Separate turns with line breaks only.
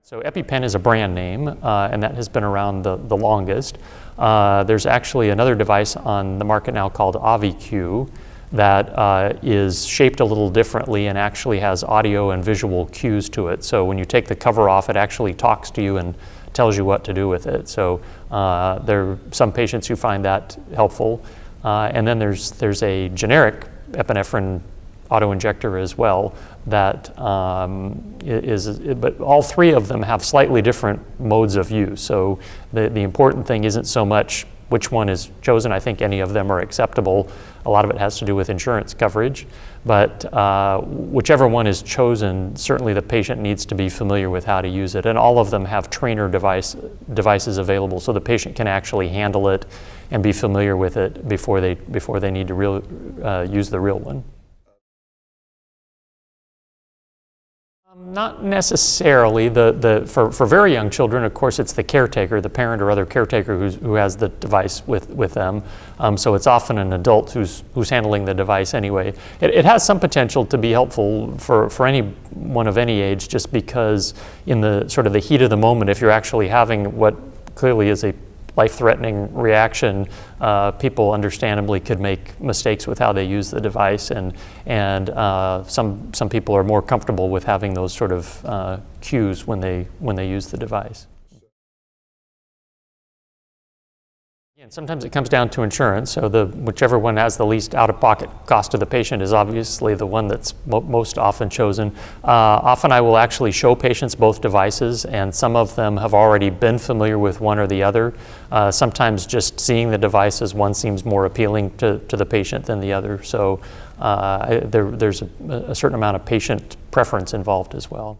So EpiPen is a brand name, and that has been around the longest. There's actually another device on the market now called AviQ that is shaped a little differently and actually has audio and visual cues to it. So when you take the cover off, it actually talks to you and tells you what to do with it. So there are some patients who find that helpful. And then there's a generic epinephrine auto-injector as well that but all three of them have slightly different modes of use. So the important thing isn't so much which one is chosen. I think any of them are acceptable. A lot of it has to do with insurance coverage, but whichever one is chosen, certainly the patient needs to be familiar with how to use it. And all of them have trainer devices available, so the patient can actually handle it and be familiar with it before they need to use the real one. Not necessarily. For very young children, of course, it's the caretaker, the parent or other caretaker who has the device with them. So it's often an adult who's handling the device anyway. It has some potential to be helpful for anyone of any age, just because in the sort of the heat of the moment, if you're actually having what clearly is a life-threatening reaction, people understandably could make mistakes with how they use the device, and some people are more comfortable with having those sort of cues when they use the device. And sometimes it comes down to insurance, so whichever one has the least out-of-pocket cost to the patient is obviously the one that's most often chosen. Often I will actually show patients both devices, and some of them have already been familiar with one or the other. Sometimes just seeing the devices, one seems more appealing to the patient than the other, so there's a certain amount of patient preference involved as well.